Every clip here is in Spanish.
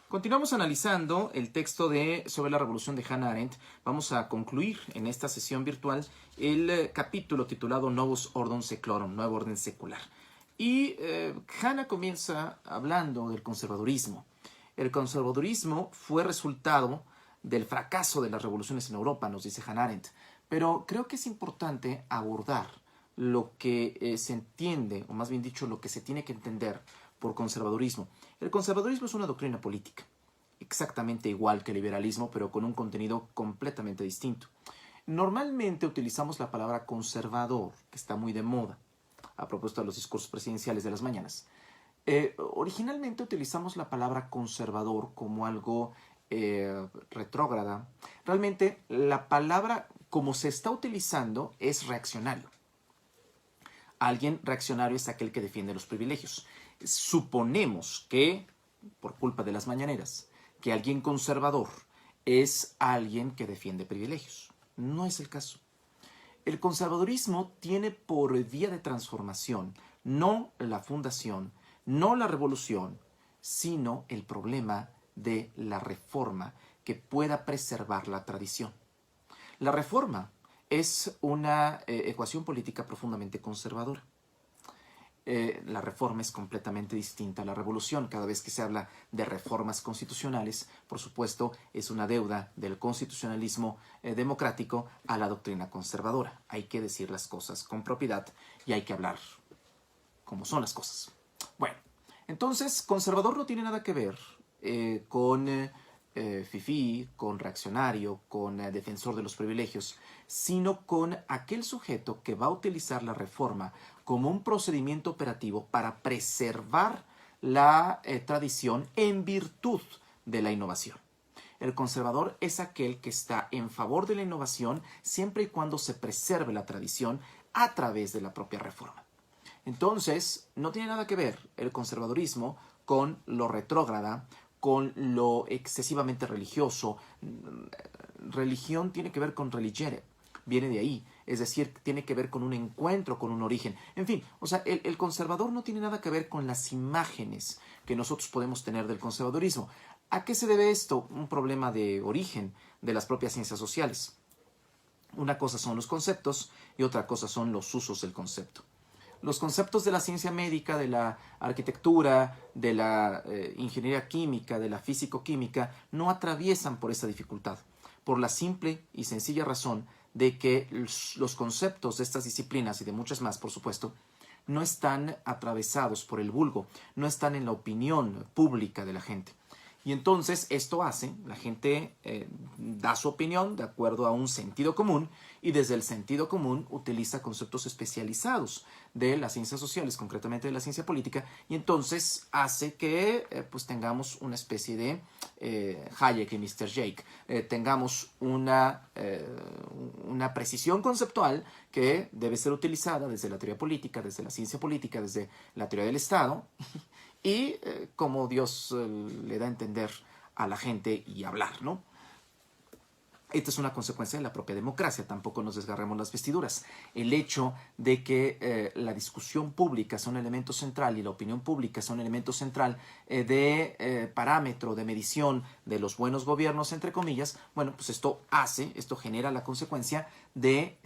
Continuamos analizando el texto sobre la Revolución de Hannah Arendt. Vamos a concluir en esta sesión virtual el capítulo titulado Novus Ordine Seclorum, Nuevo Orden Secular. Y Hannah comienza hablando del conservadurismo. El conservadurismo fue resultado del fracaso de las revoluciones en Europa, nos dice Hannah Arendt. Pero creo que es importante abordar lo que se entiende, o más bien dicho, lo que se tiene que entender por conservadurismo. El conservadurismo es una doctrina política, exactamente igual que el liberalismo, pero con un contenido completamente distinto. Normalmente utilizamos la palabra conservador, que está muy de moda, a propósito de los discursos presidenciales de las mañanas. Originalmente utilizamos la palabra conservador como algo retrógrada. Realmente la palabra como se está utilizando es reaccionario. Alguien reaccionario es aquel que defiende los privilegios. Suponemos que, por culpa de las mañaneras, que alguien conservador es alguien que defiende privilegios. No es el caso. El conservadurismo tiene por vía de transformación no la fundación, no la revolución, sino el problema de la reforma que pueda preservar la tradición. La reforma es una ecuación política profundamente conservadora. La reforma es completamente distinta a la revolución. Cada vez que se habla de reformas constitucionales, por supuesto, es una deuda del constitucionalismo democrático a la doctrina conservadora. Hay que decir las cosas con propiedad y hay que hablar como son las cosas. Bueno, entonces, conservador no tiene nada que ver con fifí, con reaccionario, con defensor de los privilegios, sino con aquel sujeto que va a utilizar la reforma como un procedimiento operativo para preservar la tradición en virtud de la innovación. El conservador es aquel que está en favor de la innovación siempre y cuando se preserve la tradición a través de la propia reforma. Entonces, no tiene nada que ver el conservadurismo con lo retrógrada, con lo excesivamente religioso. Religión tiene que ver con religere, viene de ahí, es decir, tiene que ver con un encuentro, con un origen. En fin, o sea, el conservador no tiene nada que ver con las imágenes que nosotros podemos tener del conservadurismo. ¿A qué se debe esto? Un problema de origen de las propias ciencias sociales. Una cosa son los conceptos y otra cosa son los usos del concepto. Los conceptos de la ciencia médica, de la arquitectura, de la ingeniería química, de la físico-química, no atraviesan por esa dificultad, por la simple y sencilla razón de que los conceptos de estas disciplinas y de muchas más, por supuesto, no están atravesados por el vulgo, no están en la opinión pública de la gente. Y entonces esto hace, la gente da su opinión de acuerdo a un sentido común y desde el sentido común utiliza conceptos especializados de las ciencias sociales, concretamente de la ciencia política, y entonces hace que pues tengamos una especie de Hayek y Mr. Jake, tengamos una precisión conceptual que debe ser utilizada desde la teoría política, desde la ciencia política, desde la teoría del Estado, y como Dios le da a entender a la gente y hablar, ¿no? Esta es una consecuencia de la propia democracia, tampoco nos desgarremos las vestiduras. El hecho de que la discusión pública sea un elemento central y la opinión pública sea un elemento central de parámetro, de medición de los buenos gobiernos, entre comillas, bueno, pues esto genera la consecuencia de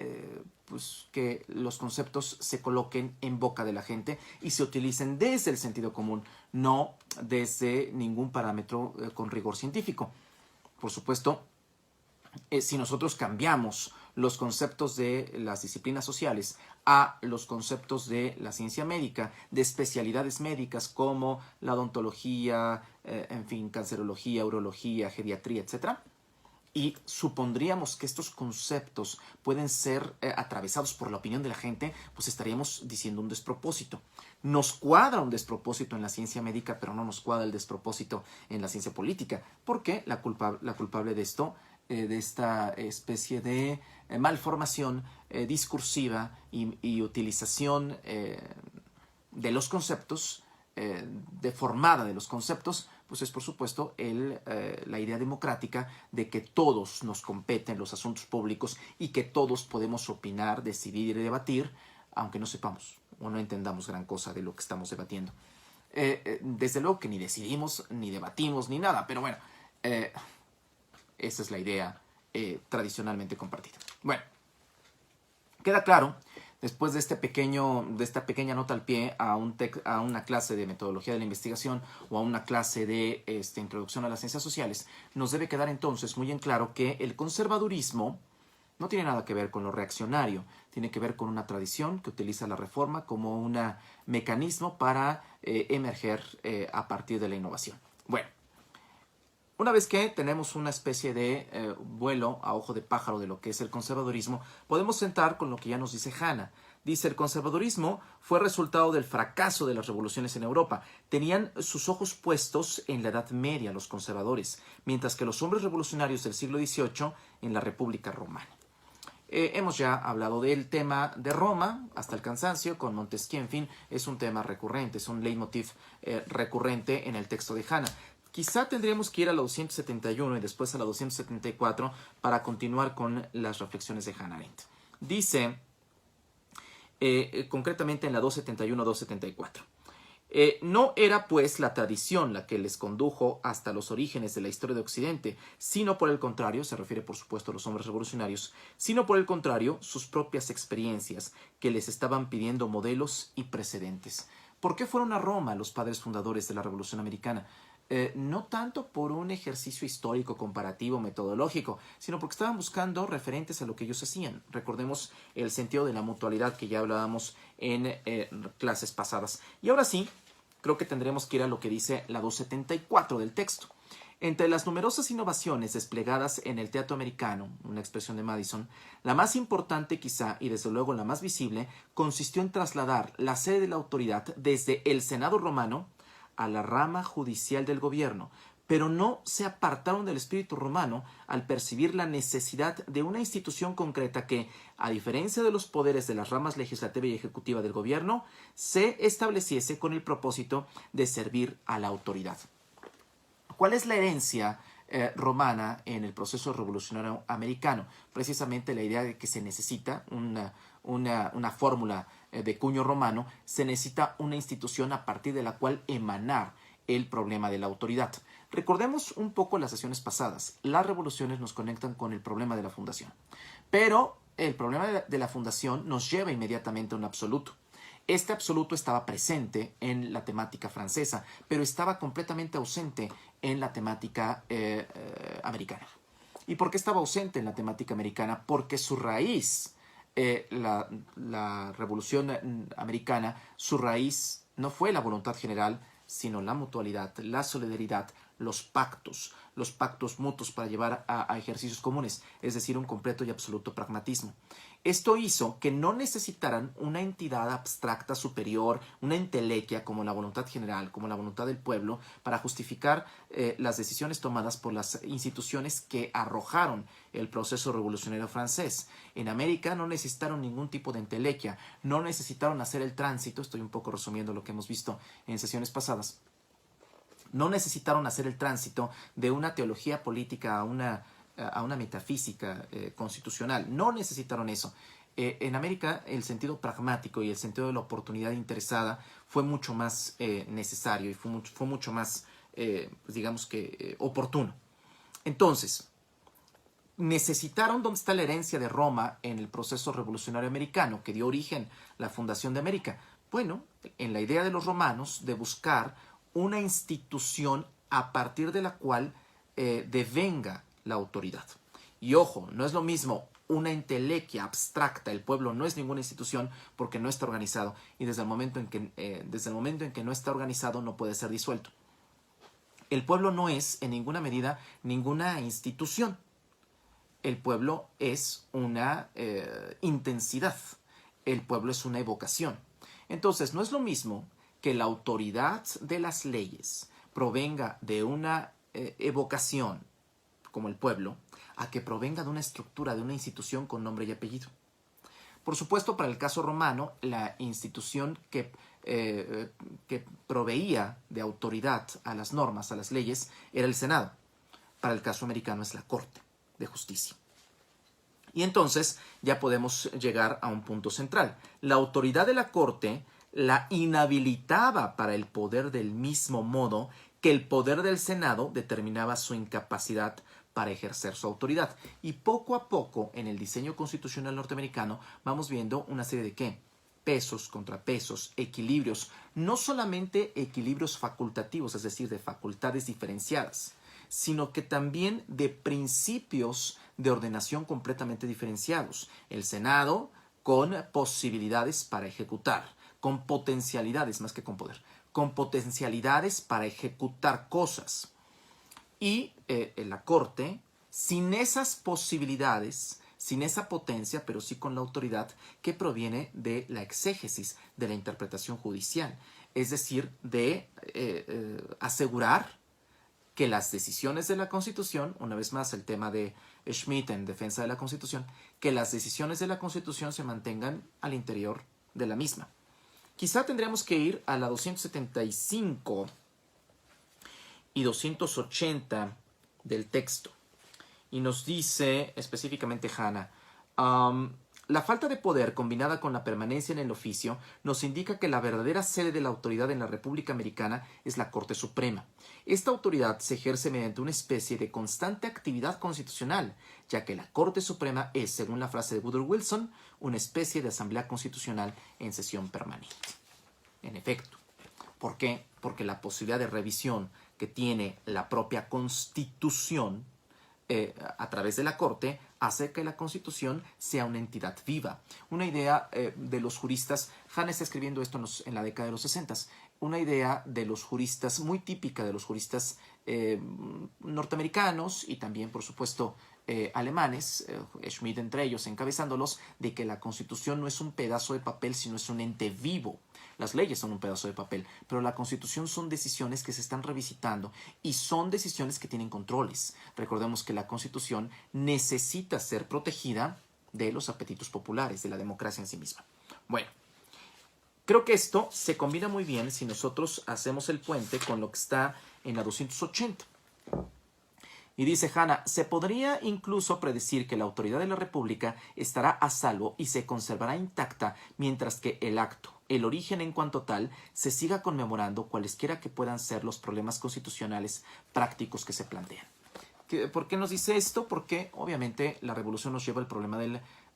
pues que los conceptos se coloquen en boca de la gente y se utilicen desde el sentido común, no desde ningún parámetro con rigor científico. Por supuesto, si nosotros cambiamos los conceptos de las disciplinas sociales a los conceptos de la ciencia médica, de especialidades médicas como la odontología, en fin, cancerología, urología, geriatría, etc., y supondríamos que estos conceptos pueden ser atravesados por la opinión de la gente, pues estaríamos diciendo un despropósito. Nos cuadra un despropósito en la ciencia médica, pero no nos cuadra el despropósito en la ciencia política. ¿Por qué? La culpable de esto, de esta especie de malformación discursiva y utilización de los conceptos, deformada de los conceptos, pues es por supuesto la idea democrática de que todos nos competen los asuntos públicos y que todos podemos opinar, decidir y debatir, aunque no sepamos o no entendamos gran cosa de lo que estamos debatiendo. Desde luego que ni decidimos, ni debatimos, ni nada, pero bueno, esa es la idea tradicionalmente compartida. Bueno, queda claro, después de esta pequeña nota al pie a una clase de metodología de la investigación o a una clase de introducción a las ciencias sociales, nos debe quedar entonces muy en claro que el conservadurismo no tiene nada que ver con lo reaccionario, tiene que ver con una tradición que utiliza la reforma como un mecanismo para emerger a partir de la innovación. Bueno, una vez que tenemos una especie de vuelo a ojo de pájaro de lo que es el conservadurismo, podemos sentar con lo que ya nos dice Hanna. Dice, el conservadurismo fue resultado del fracaso de las revoluciones en Europa. Tenían sus ojos puestos en la Edad Media los conservadores, mientras que los hombres revolucionarios del siglo XVIII en la República Romana. Hemos ya hablado del tema de Roma hasta el cansancio con Montesquieu, en fin, es un tema recurrente, es un leitmotiv recurrente en el texto de Hanna. Quizá tendríamos que ir a la 271 y después a la 274 para continuar con las reflexiones de Hannah Arendt. Dice, concretamente en la 271-274, no era pues la tradición la que les condujo hasta los orígenes de la historia de Occidente, sino por el contrario, se refiere por supuesto a los hombres revolucionarios, sino por el contrario, sus propias experiencias que les estaban pidiendo modelos y precedentes. ¿Por qué fueron a Roma los padres fundadores de la Revolución Americana? No tanto por un ejercicio histórico, comparativo, metodológico, sino porque estaban buscando referentes a lo que ellos hacían. Recordemos el sentido de la mutualidad que ya hablábamos en clases pasadas. Y ahora sí, creo que tendremos que ir a lo que dice la 274 del texto. Entre las numerosas innovaciones desplegadas en el teatro americano, una expresión de Madison, la más importante quizá y desde luego la más visible, consistió en trasladar la sede de la autoridad desde el Senado romano a la rama judicial del gobierno, pero no se apartaron del espíritu romano al percibir la necesidad de una institución concreta que, a diferencia de los poderes de las ramas legislativa y ejecutiva del gobierno, se estableciese con el propósito de servir a la autoridad. ¿Cuál es la herencia romana en el proceso revolucionario americano? Precisamente la idea de que se necesita una fórmula de cuño romano, se necesita una institución a partir de la cual emanar el problema de la autoridad. Recordemos un poco las sesiones pasadas. Las revoluciones nos conectan con el problema de la fundación. Pero el problema de la fundación nos lleva inmediatamente a un absoluto. Este absoluto estaba presente en la temática francesa, pero estaba completamente ausente en la temática americana. ¿Y por qué estaba ausente en la temática americana? Porque su raíz, la Revolución Americana, su raíz no fue la voluntad general, sino la mutualidad, la solidaridad, los pactos mutuos para llevar a ejercicios comunes, es decir, un completo y absoluto pragmatismo. Esto hizo que no necesitaran una entidad abstracta superior, una entelequia como la voluntad general, como la voluntad del pueblo, para justificar las decisiones tomadas por las instituciones que arrojaron el proceso revolucionario francés. En América no necesitaron ningún tipo de entelequia, no necesitaron hacer el tránsito, estoy un poco resumiendo lo que hemos visto en sesiones pasadas, no necesitaron hacer el tránsito de una teología política a una metafísica constitucional. No necesitaron eso. En América el sentido pragmático y el sentido de la oportunidad interesada fue mucho más necesario y fue mucho más, digamos que, oportuno. Entonces, necesitaron dónde está la herencia de Roma en el proceso revolucionario americano que dio origen a la fundación de América. Bueno, en la idea de los romanos de buscar una institución a partir de la cual devenga la autoridad. Y ojo, no es lo mismo una entelequia abstracta, el pueblo no es ninguna institución porque no está organizado y desde el momento en que no está organizado no puede ser disuelto. El pueblo no es en ninguna medida ninguna institución. El pueblo es una intensidad, el pueblo es una evocación. Entonces no es lo mismo que la autoridad de las leyes provenga de una evocación como el pueblo, a que provenga de una estructura, de una institución con nombre y apellido. Por supuesto, para el caso romano, la institución que proveía de autoridad a las normas, a las leyes, era el Senado. Para el caso americano es la Corte de Justicia. Y entonces ya podemos llegar a un punto central. La autoridad de la Corte la inhabilitaba para el poder del mismo modo que el poder del Senado determinaba su incapacidad para ejercer su autoridad. Y poco a poco, en el diseño constitucional norteamericano, vamos viendo una serie de ¿qué? Pesos, contrapesos, equilibrios, no solamente equilibrios facultativos, es decir, de facultades diferenciadas, sino que también de principios de ordenación completamente diferenciados. El Senado con posibilidades para ejecutar, con potencialidades más que con poder, con potencialidades para ejecutar cosas. Y la Corte, sin esas posibilidades, sin esa potencia, pero sí con la autoridad que proviene de la exégesis, de la interpretación judicial. Es decir, de asegurar que las decisiones de la Constitución, una vez más el tema de Schmitt en defensa de la Constitución, que las decisiones de la Constitución se mantengan al interior de la misma. Quizá tendríamos que ir a la 275 y 280 del texto. Y nos dice específicamente Hanna, la falta de poder combinada con la permanencia en el oficio nos indica que la verdadera sede de la autoridad en la República Americana es la Corte Suprema. Esta autoridad se ejerce mediante una especie de constante actividad constitucional, ya que la Corte Suprema es, según la frase de Woodrow Wilson, una especie de asamblea constitucional en sesión permanente. En efecto. ¿Por qué? Porque la posibilidad de revisión que tiene la propia Constitución a través de la Corte hace que la Constitución sea una entidad viva. Una idea de los juristas, Hanna está escribiendo esto en la década de los 60, una idea de los juristas, muy típica de los juristas norteamericanos y también, por supuesto, alemanes, Schmitt entre ellos, encabezándolos, de que la Constitución no es un pedazo de papel, sino es un ente vivo. Las leyes son un pedazo de papel, pero la Constitución son decisiones que se están revisitando y son decisiones que tienen controles. Recordemos que la Constitución necesita ser protegida de los apetitos populares, de la democracia en sí misma. Bueno, creo que esto se combina muy bien si nosotros hacemos el puente con lo que está en la 280. Y dice Hanna, se podría incluso predecir que la autoridad de la República estará a salvo y se conservará intacta mientras que el acto, el origen en cuanto tal, se siga conmemorando cualesquiera que puedan ser los problemas constitucionales prácticos que se plantean. ¿Por qué nos dice esto? Porque obviamente la revolución nos lleva al problema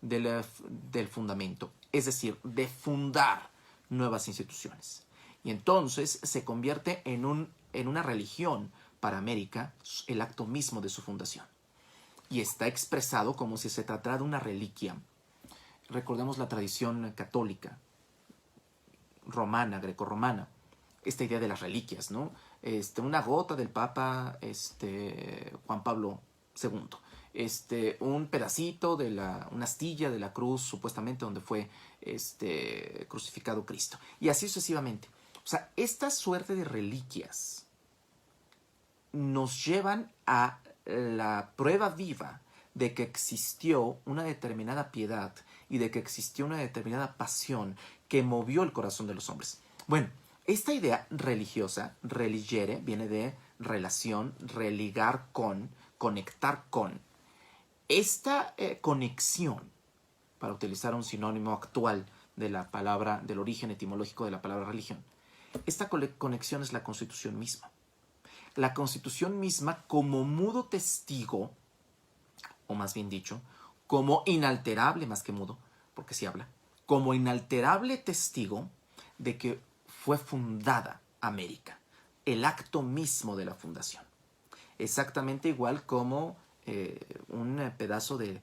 del fundamento, es decir, de fundar nuevas instituciones. Y entonces se convierte en una religión para América, el acto mismo de su fundación. Y está expresado como si se tratara de una reliquia. Recordemos la tradición católica, romana, grecorromana, esta idea de las reliquias, ¿no? Una gota del Papa Juan Pablo II, un pedacito de una astilla de la cruz, supuestamente donde fue crucificado Cristo. Y así sucesivamente. O sea, esta suerte de reliquias nos llevan a la prueba viva de que existió una determinada piedad y de que existió una determinada pasión que movió el corazón de los hombres. Bueno, esta idea religiosa, religere, viene de relación, religar con, conectar con. Esta conexión, para utilizar un sinónimo actual de la palabra, del origen etimológico de la palabra religión, esta conexión es la Constitución misma. La Constitución misma como mudo testigo, o más bien dicho, como inalterable, más que mudo, porque sí habla, como inalterable testigo de que fue fundada América, el acto mismo de la fundación. Exactamente igual como un pedazo de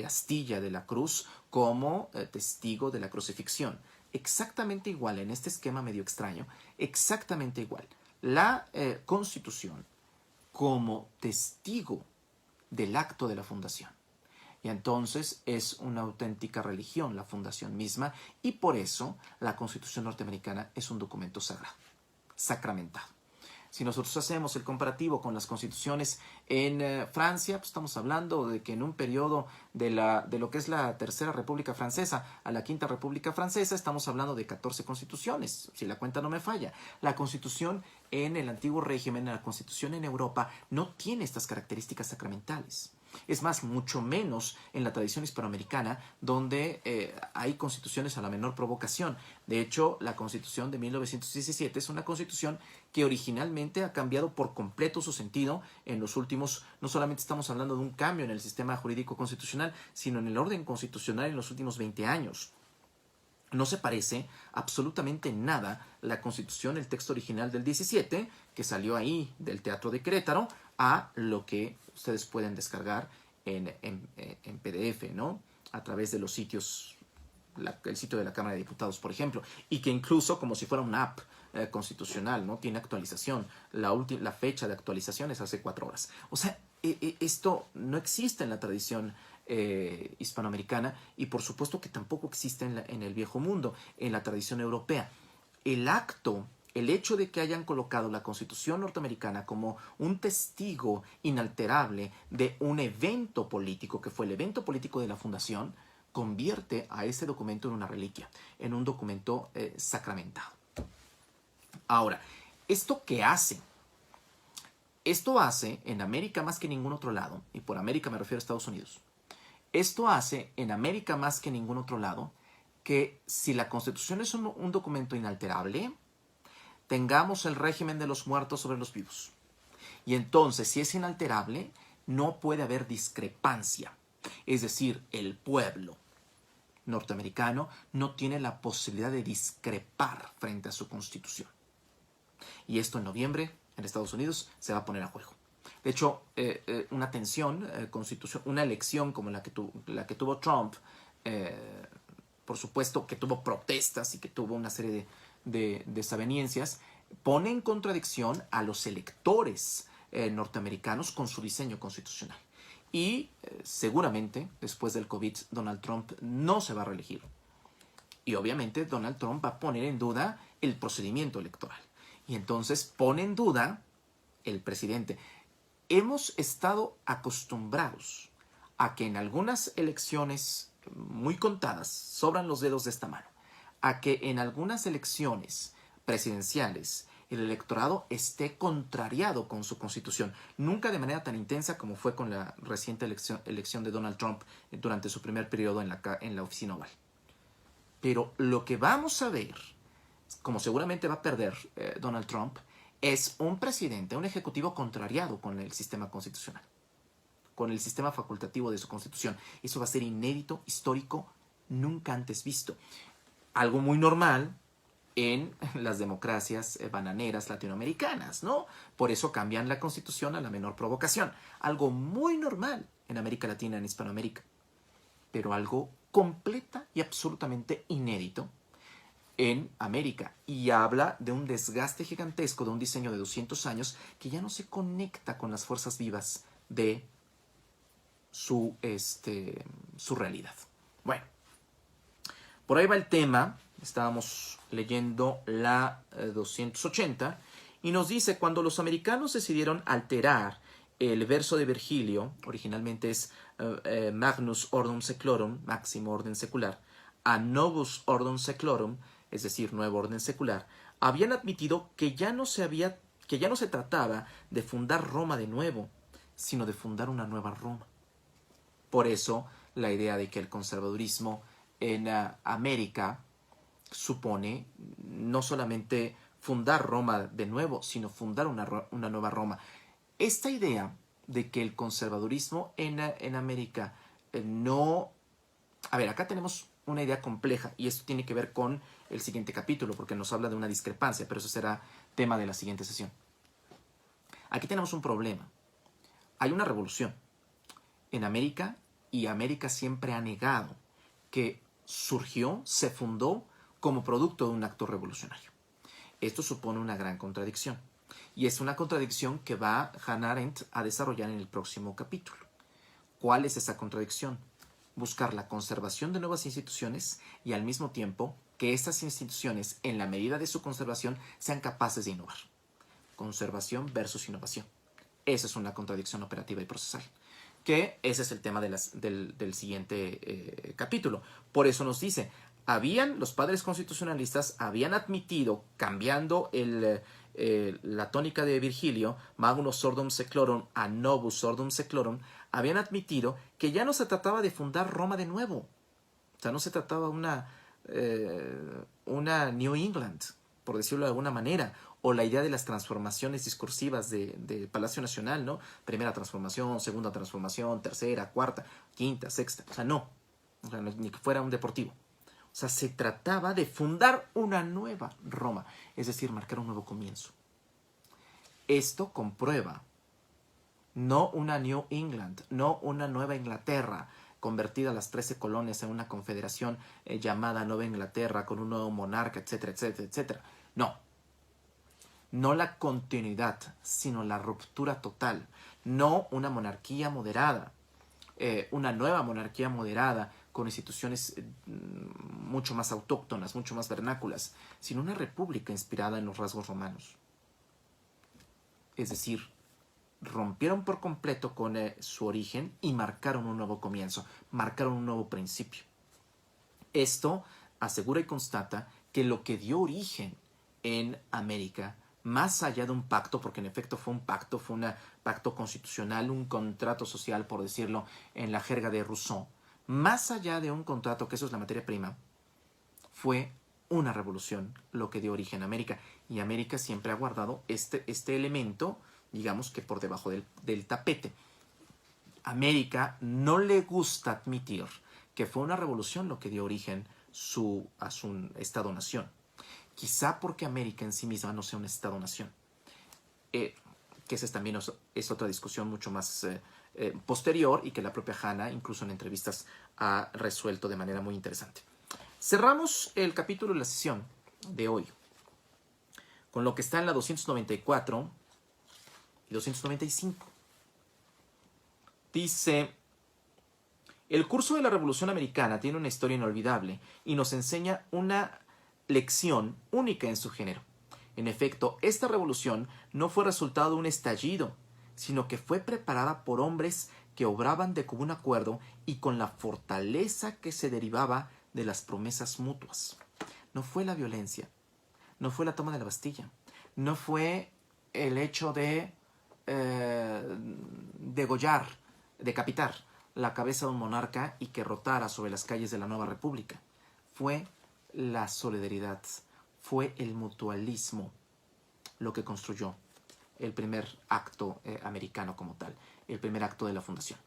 astilla de la cruz como testigo de la crucifixión. Exactamente igual, en este esquema medio extraño, exactamente igual. La Constitución como testigo del acto de la fundación. Y entonces es una auténtica religión la fundación misma y por eso la Constitución norteamericana es un documento sagrado, sacramentado. Si nosotros hacemos el comparativo con las constituciones en Francia, pues estamos hablando de que en un periodo de lo que es la Tercera República Francesa a la Quinta República Francesa, estamos hablando de 14 constituciones, si la cuenta no me falla. La constitución en el antiguo régimen, la constitución en Europa, no tiene estas características sacramentales. Es más, mucho menos en la tradición hispanoamericana, donde hay constituciones a la menor provocación. De hecho, la Constitución de 1917 es una constitución que originalmente ha cambiado por completo su sentido en los últimos, no solamente estamos hablando de un cambio en el sistema jurídico constitucional, sino en el orden constitucional en los últimos 20 años. No se parece absolutamente nada la Constitución, el texto original del 17, que salió ahí del Teatro de Querétaro, a lo que ustedes pueden descargar en PDF, ¿no? A través de los sitios, el sitio de la Cámara de Diputados, por ejemplo, y que incluso, como si fuera una app constitucional, ¿no? Tiene actualización. La fecha de actualización es hace 4 horas. O sea, esto no existe en la tradición hispanoamericana, y por supuesto que tampoco existe en el viejo mundo, en la tradición europea. El hecho de que hayan colocado la Constitución norteamericana como un testigo inalterable de un evento político, que fue el evento político de la fundación, convierte a ese documento en una reliquia, en un documento sacramentado. Ahora, ¿esto qué hace? Esto hace en América más que en ningún otro lado, y por América me refiero a Estados Unidos. Esto hace en América más que en ningún otro lado que si la Constitución es un documento inalterable, tengamos el régimen de los muertos sobre los vivos. Y entonces, si es inalterable, no puede haber discrepancia. Es decir, el pueblo norteamericano no tiene la posibilidad de discrepar frente a su Constitución. Y esto en noviembre, en Estados Unidos, se va a poner a juego. De hecho, una tensión una elección como la que tuvo Trump, por supuesto que tuvo protestas y que tuvo una serie de desavenencias, pone en contradicción a los electores norteamericanos con su diseño constitucional. Y seguramente, después del COVID, Donald Trump no se va a reelegir. Y obviamente Donald Trump va a poner en duda el procedimiento electoral. Y entonces pone en duda el presidente. Hemos estado acostumbrados a que en algunas elecciones muy contadas, sobran los dedos de esta mano, a que en algunas elecciones presidenciales el electorado esté contrariado con su constitución. Nunca de manera tan intensa como fue con la reciente elección de Donald Trump durante su primer periodo en la oficina oval. Pero lo que vamos a ver, como seguramente va a perder Donald Trump, es un presidente, un ejecutivo contrariado con el sistema constitucional, con el sistema facultativo de su constitución. Eso va a ser inédito, histórico, nunca antes visto. Algo muy normal en las democracias bananeras latinoamericanas, ¿no? Por eso cambian la constitución a la menor provocación. Algo muy normal en América Latina, en Hispanoamérica. Pero algo completa y absolutamente inédito en América, y habla de un desgaste gigantesco de un diseño de 200 años que ya no se conecta con las fuerzas vivas de su realidad. Bueno, por ahí va el tema. Estábamos leyendo la 280 y nos dice: cuando los americanos decidieron alterar el verso de Virgilio, originalmente es Magnus Ordum Seclorum, máximo orden secular, a Novus Ordum Seclorum, es decir, nuevo orden secular, habían admitido que ya no se trataba de fundar Roma de nuevo, sino de fundar una nueva Roma. Por eso, la idea de que el conservadurismo en América supone no solamente fundar Roma de nuevo, sino fundar una nueva Roma. Esta idea de que el conservadurismo en América no... A ver, acá tenemos una idea compleja, y esto tiene que ver con el siguiente capítulo, porque nos habla de una discrepancia, pero eso será tema de la siguiente sesión. Aquí tenemos un problema. Hay una revolución en América, y América siempre ha negado que surgió, se fundó como producto de un acto revolucionario. Esto supone una gran contradicción, y es una contradicción que va Hannah Arendt a desarrollar en el próximo capítulo. ¿Cuál es esa contradicción? Buscar la conservación de nuevas instituciones y al mismo tiempo que estas instituciones, en la medida de su conservación, sean capaces de innovar. Conservación versus innovación. Esa es una contradicción operativa y procesal. Que ese es el tema del siguiente capítulo. Por eso nos dice, Los padres constitucionalistas habían admitido, cambiando la tónica de Virgilio, Magnus Ordum Seclorum a Novus Ordum Seclorum, habían admitido que ya no se trataba de fundar Roma de nuevo. O sea, no se trataba una New England, por decirlo de alguna manera, o la idea de las transformaciones discursivas de Palacio Nacional, ¿no? Primera transformación, segunda transformación, tercera, cuarta, quinta, sexta. O sea, no. O sea, ni que fuera un deportivo. O sea, se trataba de fundar una nueva Roma, es decir, marcar un nuevo comienzo. Esto comprueba no una New England, no una Nueva Inglaterra, convertida a las 13 colonias en una confederación llamada Nueva Inglaterra, con un nuevo monarca, etcétera, etcétera, etcétera. No. No la continuidad, sino la ruptura total. No una monarquía moderada, una nueva monarquía moderada, con instituciones mucho más autóctonas, mucho más vernáculas, sino una república inspirada en los rasgos romanos. Es decir, rompieron por completo con su origen y marcaron un nuevo comienzo, marcaron un nuevo principio. Esto asegura y constata que lo que dio origen en América, más allá de un pacto, porque en efecto fue un pacto, fue un pacto constitucional, un contrato social, por decirlo en la jerga de Rousseau, más allá de un contrato, que eso es la materia prima, fue una revolución lo que dio origen a América. Y América siempre ha guardado este elemento, digamos que por debajo del tapete. América no le gusta admitir que fue una revolución lo que dio origen a su Estado-nación. Quizá porque América en sí misma no sea un Estado-nación. Que esa también es otra discusión mucho más posterior y que la propia Hannah, incluso en entrevistas, ha resuelto de manera muy interesante. Cerramos el capítulo de la sesión de hoy con lo que está en la 294 y 295. Dice: el curso de la Revolución Americana tiene una historia inolvidable y nos enseña una lección única en su género. En efecto, esta revolución no fue resultado de un estallido, sino que fue preparada por hombres que obraban de común acuerdo y con la fortaleza que se derivaba de las promesas mutuas. No fue la violencia, no fue la toma de la Bastilla, no fue el hecho de degollar, decapitar la cabeza de un monarca y que rotara sobre las calles de la nueva república. Fue la solidaridad, fue el mutualismo lo que construyó el primer acto americano como tal, el primer acto de la fundación.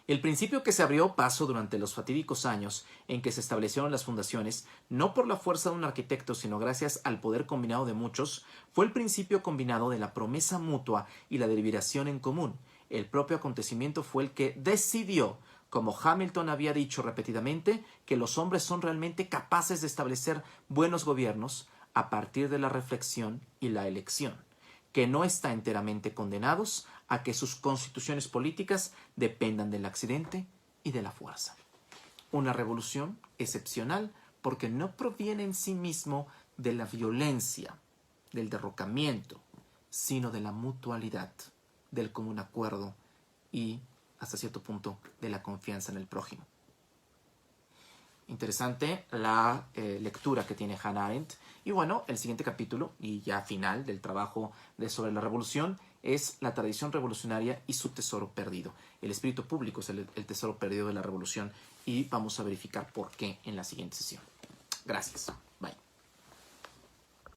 El principio que se abrió paso durante los fatídicos años en que se establecieron las fundaciones, no por la fuerza de un arquitecto, sino gracias al poder combinado de muchos, fue el principio combinado de la promesa mutua y la deliberación en común. El propio acontecimiento fue el que decidió, como Hamilton había dicho repetidamente, que los hombres son realmente capaces de establecer buenos gobiernos a partir de la reflexión y la elección, que no están enteramente condenados a que sus constituciones políticas dependan del accidente y de la fuerza. Una revolución excepcional porque no proviene en sí mismo de la violencia, del derrocamiento, sino de la mutualidad, del común acuerdo y, hasta cierto punto, de la confianza en el prójimo. Interesante la lectura que tiene Hannah Arendt. Y bueno, el siguiente capítulo, y ya final del trabajo sobre la revolución, es la tradición revolucionaria y su tesoro perdido. El espíritu público es el tesoro perdido de la revolución y vamos a verificar por qué en la siguiente sesión. Gracias. Bye.